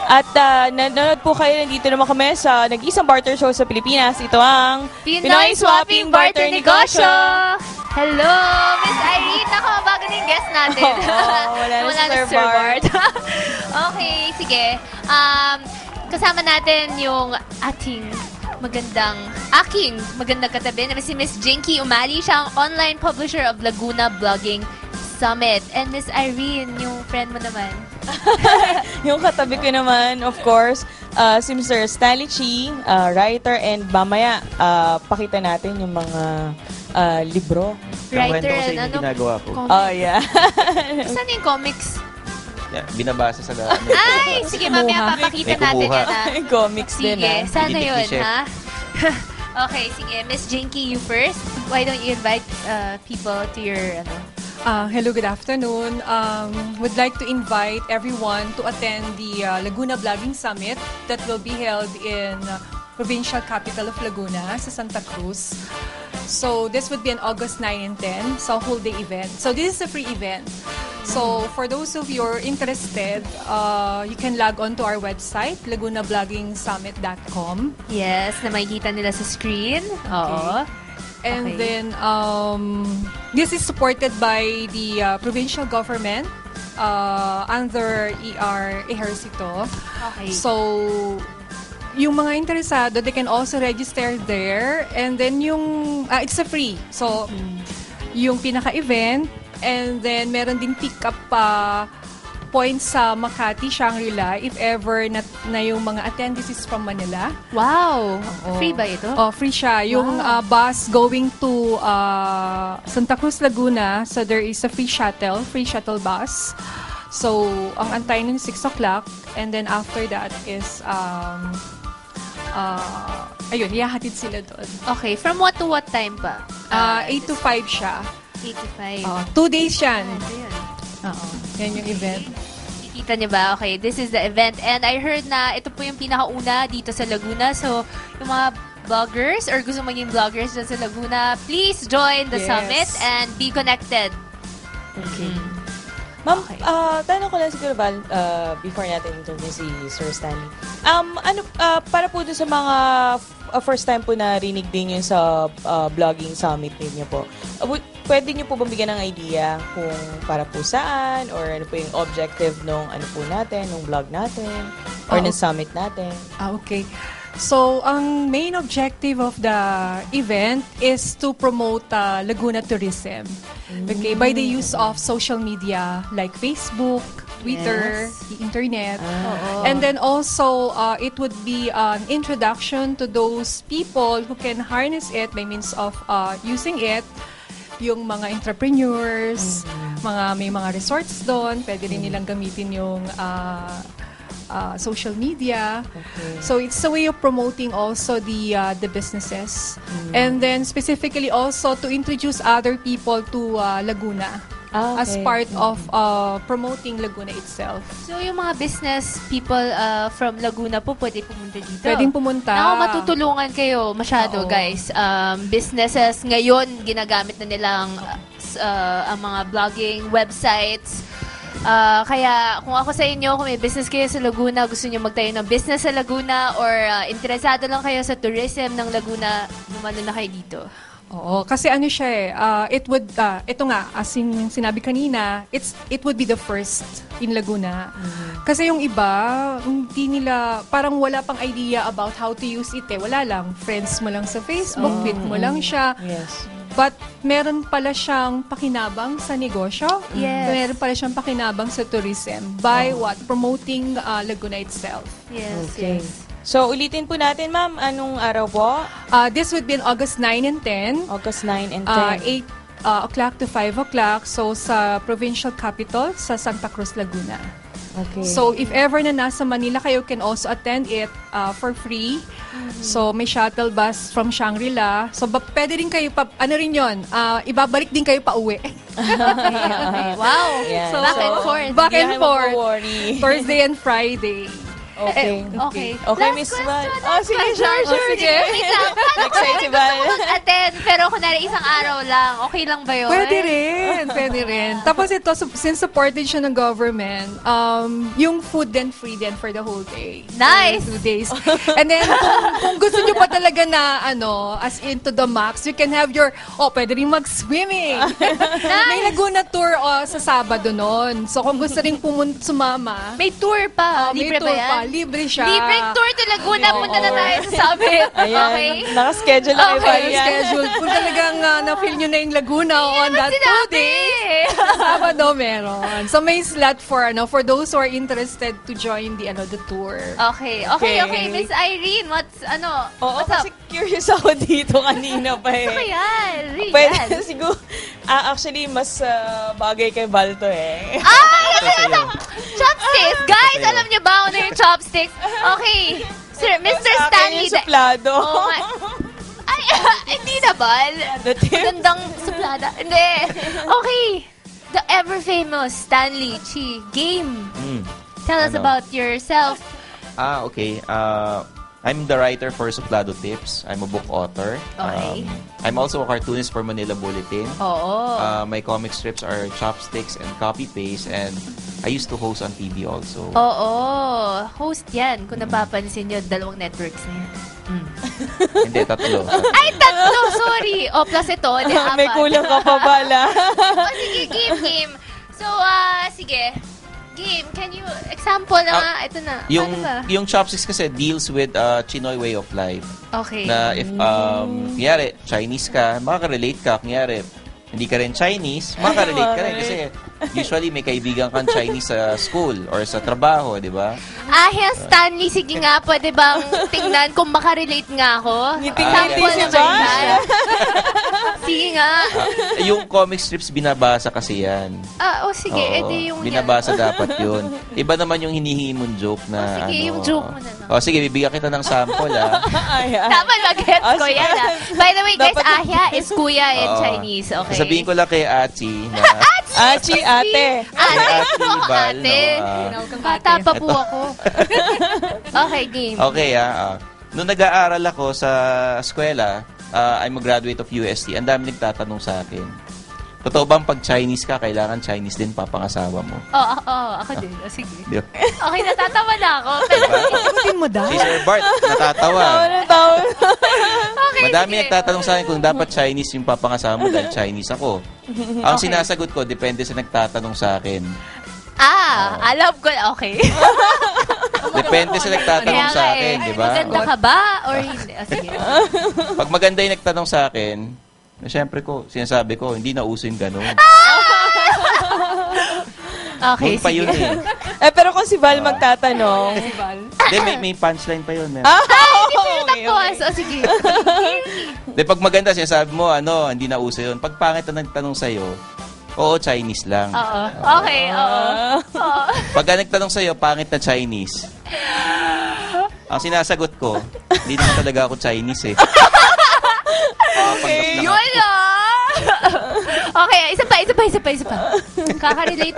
At nanonood po kayo, nandito naman kami sa nag-isang barter show sa Pilipinas. Ito ang Pinoy Swapping Barter Negosyo! Hello, Miss Irene! Nakabago na yung guest natin. Wala na si Sir Bart. Okay, sige. Kasama natin yung aking magandang katabi na si Miss Jinky Umali. Siya ang online publisher of Laguna Blogging Summit. And Miss Irene, yung friend mo naman. Yung katabi ko naman, of course, si Mr. Stanley Chi, writer, and mamaya pakita natin yung mga libro. Writer and ano? Ginagawa po. Oh, yeah. Saan yung comics? Yeah, binabasa sa Ay, sige, mamaya papakita natin yan. Comics din, Sige, sana Dididik yun, ni Chef. ha? Okay, sige. Miss Jinky, you first. Why don't you invite people to your, Hello, good afternoon. Would like to invite everyone to attend the Laguna Blogging Summit that will be held in provincial capital of Laguna, sa Santa Cruz. So this would be on August 9 and 10, so whole day event. So this is a free event. So for those of you who are interested, you can log on to our website, lagunablogingsummit.com. Yes, na makikita nila sa screen. Oo. And Okay. then, this is supported by the provincial government under ER Ejercito. Okay. So, yung mga interesado, they can also register there. And then it's a free. So, yung pinaka-event. And then, meron din pick-up points sa Makati, Shangri-La, if ever na yung mga attendees is from Manila. Wow! Oo. Free ba ito? Oh, free siya. Yung bus going to Santa Cruz, Laguna, so there is a free shuttle bus. So, ang antay nun 6 o'clock, and then after that is, ayun, ihahatid sila doon. Okay, from what to what time pa? 8 to 5 siya. 85. 2 days yan. Ano yun? Oo, yan yung event. Kita niyo ba? Okay, this is the event. And I heard na ito po yung pinakauna dito sa Laguna. So, yung mga vloggers or gusto maging vloggers dyan sa Laguna, please join the Yes. summit and be connected. Okay. Ma'am, tanong ko lang siguro, Val, before natin interview si Sir Stanley. Para po doon sa mga first time po na rinig din yun sa blogging summit ninyo po, pwede nyo po bang bigyan ng idea kung para po saan or ano po yung objective nung ano po natin, nung blog natin or nung summit natin? Okay. So, ang main objective of the event is to promote Laguna tourism. Okay, by the use of social media like Facebook, Twitter, Yes. the internet. Oo. And then also, it would be an introduction to those people who can harness it by means of using it. Yung mga entrepreneurs, may mga resorts doon, pwede rin nilang gamitin yung social media. Okay. So it's a way of promoting also the businesses. And then specifically also to introduce other people to Laguna as part of promoting Laguna itself. So, yung mga business people from Laguna po, pwede pumunta dito. Pwedeng pumunta. Ako, matutulungan kayo masyado, Oo. guys. Businesses ngayon, ginagamit na nilang ang mga blogging websites. Kaya kung ako sa inyo, kung may business kayo sa Laguna, gusto niyo magtayo ng business sa Laguna or interesado lang kayo sa tourism ng Laguna, lumano na kayo dito. Oo, kasi ano siya ito nga, as in sinabi kanina, it would be the first in Laguna. Kasi yung iba, hindi nila, parang wala pang idea about how to use it Wala lang, friends mo lang sa Facebook, tweet mo lang siya. Yes. But meron pala siyang pakinabang sa negosyo. Yes. Meron pala siyang pakinabang sa tourism by Promoting Laguna itself. Yes, Okay. yes. So, ulitin po natin, ma'am, anong araw po? This would be on August 9 and 10. August 9 and 10. 8 o'clock to 5 o'clock. So, sa provincial capital, sa Santa Cruz, Laguna. Okay. So, if ever na nasa Manila kayo, can also attend it for free. So, may shuttle bus from Shangri-La. So, pwede rin kayo, ibabalik din kayo pa uwi. Okay. Wow. Yeah. So, back and forth. Back and Hindi kayo forth. mag-worry. Thursday and Friday. Okay. Okay. Okay, Last Miss question, Val. last Oh, sige, question. sure. Sige. Wait lang. Paano Next time si Val. mag-attend? Pero kunwari isang araw lang. Okay lang ba yun? Pwede rin. Tapos ito, since supported siya ng government, yung food then free then for the whole day. Nice. For 2 days. And then, kung gusto nyo pa talaga na, as into the max, you can have pwede rin mag-swimming. May Laguna tour sa Sabado noon. So, kung gusto rin sumama, May tour pa. may Libre tour ba yan? pa. Libre siya. Libre tour to Laguna. Punta na tayo sa Summit. Ayan. Okay? Nakaschedule na Okay. Val Kaya yan. schedule. Kung talagang na-feel nyo na yung Laguna on that 2 Sinabi. days, Sabado meron. So may slot for those who are interested to join the tour. Okay. Okay. Miss Irene, what's Oo, up? kasi curious ako dito kanina pa eh. Ano yan? Real Pwede yan. siguro, actually, mas bagay kay Val to eh. Chopsticks! Guys, alam niyo ba ano yung chopsticks? Okay. Sir, Mr. Sa akin Stanley. yung suplado. Oh, ay, hindi na ba? The tip. Magandang suplada. Hindi. Okay. The ever-famous Stanley Chi game. Tell us Ano? about yourself. Okay. I'm the writer for Suplado Tips. I'm a book author. Okay. I'm also a cartoonist for Manila Bulletin. Oo. My comic strips are Chopsticks and Copy Paste, and I used to host on TV also. Oo. Host yan. Kung napapansin nyo, 2 networks na yan. Hindi, tatlo. Ay, 3! Sorry. Plus ito. Di, 4. May kulang ka pa, Val. Sige, game. So, sige. Game, can you example na ito na. Yung, Paano ba? yung Chopsticks kasi deals with Chinoy way of life. Okay. Na if, kunyari, Chinese ka, makaka-relate ka. Kunyari, hindi ka rin Chinese, makaka-relate ka rin. Kasi usually may kaibigan kang Chinese sa school or sa trabaho, di ba? Stanley, sige nga, pwede bang tingnan kung makarelate nga ako? Ngiti-ngiti Example si naman Josh. dyan. Sige nga. Yung comic strips, binabasa kasi yan. Sige, Oo, edi yung binabasa dapat yun. Iba naman yung hinihingi mong joke na sige, yung joke mo na lang. Sige, bibigyan kita ng sample Ayan. Tama, mag-gets ko sige. yan. By the way, guys, Dapat- Ahya is kuya in Oo. Chinese, okay? Sabihin ko lang kay Achi na Achi, ate. Ate. Ate, Val, Ate. no? Bata pa po ako. Okay, game. Okay, nung nag-aaral ako sa eskwela, I'm a graduate of UST, ang dami nagtatanong sa akin, totoo bang pag Chinese ka, kailangan Chinese din papangasawa mo? Ako din. Sige. Di ba? Okay, natatawa na ako. Pero, Ikutin mo daw. Si Sir Bart, natatawa. Taon. okay, Madami sige. nagtatanong sa akin kung dapat Chinese yung papangasawa mo dahil Chinese ako. Ang sinasagot ko, depende sa nagtatanong sa akin. Alam ko. Okay. Depende sa nagtatanong sa akin, di ba? Maganda ka ba? Or hindi? Sige. Pag maganda yung nagtanong sa akin, syempre sinasabi ko, hindi na uso yung ganun. Okay, Noon pa sige. yun eh. Pero kung si Val magtatanong, Hindi, may punchline pa yun. Tapos, sige. Di, pag maganda, sinasabi mo, hindi na uso yun. Pag pangit na nagtanong sa'yo, oo, Chinese lang. Oo. Okay, oo. Pag nagtanong sa'yo, pangit na Chinese. Ang sinasagot ko, hindi naman talaga ako Chinese eh. Okay. Yun Okay, isa pa. Kaka-relate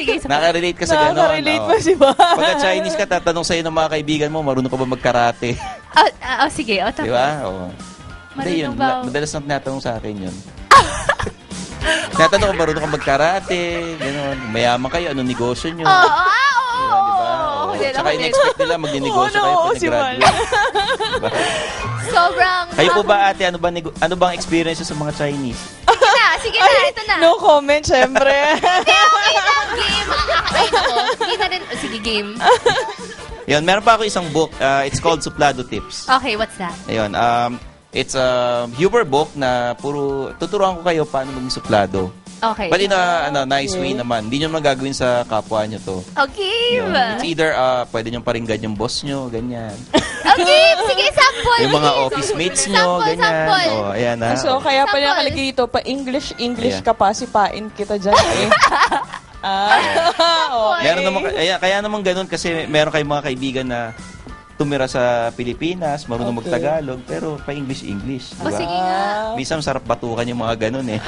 sige, isa pa. Nakaka-relate ka sa gano'n. nakaka-relate pa si Val. Pagka Chinese ka, tatanong sa'yo ng mga kaibigan mo, marunong ka ba magkarate? Sige, tapos. Di ba? Oo. Hindi yun. Marunong ba? Madalas na tinatanong sa akin yun. Tinatanong ko, marunong ka magkarate, gano'n. Mayaman kayo, anong negosyo nyo? Oo. Di ba? Oo. Tsaka in-expect nila magninegosyo kayo pag si Val. nag-graduate. Diba? Sobrang... Kayo po ba, ate, ano bang experience sa mga Chinese? Sige na, ito na. No comment, syempre. Okay lang, game. Ay, ako. Hindi na rin. Sige, game. Yun, meron pa ako isang book. It's called Suplado Tips. Okay, what's that? Ayun, it's a humor book na puro tuturuan ko kayo paano maging suplado. Okay. But in a nice way naman. Hindi nyo magagawin sa kapwa nyo to. Okay. Yun. It's either pwede nyo paringgan yung boss nyo, ganyan. Okay, sige, sample. Yung mga Sige. office mates nyo, Sample, ganyan. sample. Oh, ayan na. So, kaya pala Sample. nakalagay dito, pa-English Yeah. ka pa, sipain kita dyan eh. Okay. Meron naman, kaya naman ganun kasi meron kayong mga kaibigan na tumira sa Pilipinas, marunong Okay. mag-Tagalog, pero pa-English. Di ba? Sige nga. Minsan sarap batukan yung mga ganun eh.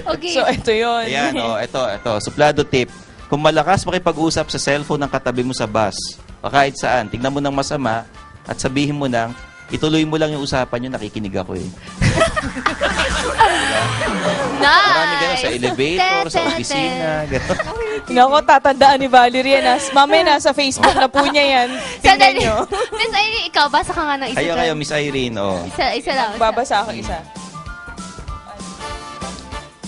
Okay. So, ito yun. Ayan, ito, suplado tip. Kung malakas makipag-usap sa cellphone ng katabi mo sa bus, o kahit saan, tignan mo ng masama at sabihin mo nang, ituloy mo lang yung usapan nyo, nakikinig ako eh. Nice! Marami gano'n sa elevator, sa opisina, gano'n. Nako, tatandaan ni Valerie yan. Mamaya nasa Facebook na po niya yan. Tingnan Sandali. nyo. Miss Irene, ikaw, basa ka nga ng isa. Kayo, Miss Irene, oh. Isa lang. Babasa ako isa.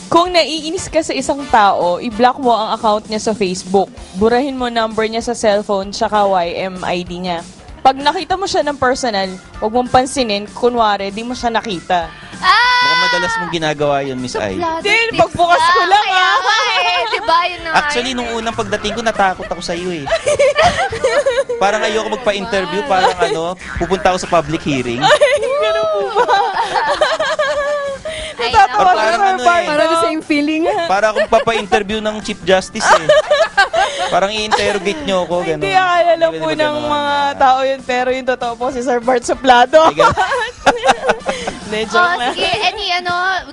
Kung naiinis ka sa isang tao, i-block mo ang account niya sa Facebook. Burahin mo number niya sa cellphone tsaka YMID niya. Pag nakita mo siya ng personal, huwag mong pansinin, kunwari, di mo siya nakita. Baka madalas mong ginagawa yun, Miss Ai. Din, pagbukas ko lang Kaya nga eh, diba yun na nga Actually, yun. nung unang pagdating ko, natakot ako sa iyo eh. Parang ayoko magpa-interview, parang pupunta ako sa public hearing. Ay, Natatawa Or ka, parang Sir ano Bart, eh. Para no? the same feeling. Para akong papa-interview ng Chief Justice eh. Parang i-interrogate nyo ako, gano'n. Hindi, akala lang po ng mga tao yun, pero yung totoo po si Sir Bart Suplado. Hindi, joke lang. Sige,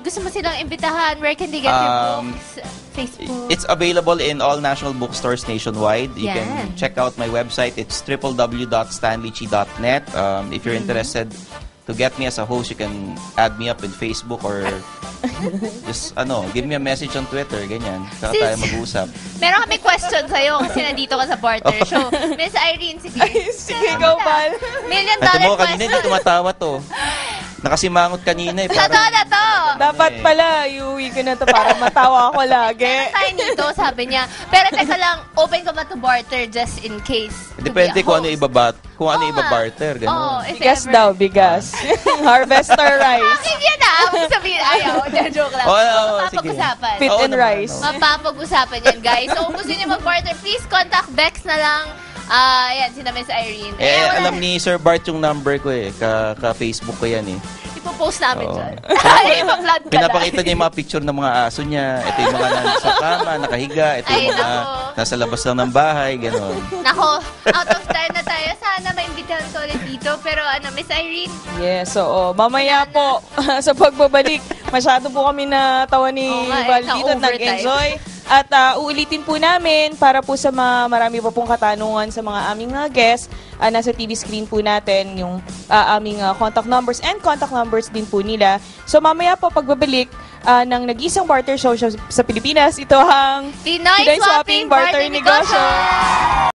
gusto mo silang imbitahan? Where can they get your books? Facebook? It's available in all national bookstores nationwide. You Yan. can check out my website. It's www.stanleychi.net. If you're interested to get me as a host, you can add me up in Facebook or just, give me a message on Twitter, ganyan. Saka Sis- tayo mag-usap. Meron kami question sa'yo kasi nandito ka sa barter show. Miss Irene, sige. Sige, go, Val. $1 million Ito mo, question. kanina hindi tumatawa to. Nakasimangot kanina eh. Totoo na to. Dapat pala, iuwi ko na to para matawa ako lagi. Tayo nito, sabi niya. Pero teka lang, open ka ba to barter just in case? to Depende be a kung ano host? kung ano Oo nga. ibabarter, Oo, gano'n. if Bigas ever. daw, bigas. Harvester rice. Bakit yan ah? Huwag sabihin, ayaw. Joke lang. Oo, sige. Mapapag-usapan. Fit Oo and naman, rice. oo. Mapapag-usapan yan, guys. So, kung gusto niyo mag-barter, please contact Bex na lang. Yan, sina Miss Irene. Wala. Alam ni Sir Bart yung number ko eh. Ka-Facebook ko yan eh. Ipopost namin Oo. dyan. Ipa-vlog ka Pinapakita lang. niya yung mga picture ng mga aso niya. Ito yung mga nasa kama, nakahiga. Ito yung Ay, mga nako. nasa labas lang ng bahay, gano'n. Nako, out of time na tayo. Sana maimbitahan ko ulit dito. Pero Miss Irene, Yes, oo. Mamaya po, sa pagbabalik, masyado po kami natawa ni Oo nga eh, Val dito at na-overtime. nag-enjoy. At uulitin po namin para po sa marami pa pong katanungan sa mga aming guests. Nasa TV screen po natin yung aming contact numbers and contact numbers din po nila. So mamaya po pagbabalik ng nag-isang barter show sa Pilipinas, ito ang Pinoy Swapping Barter Negosyo!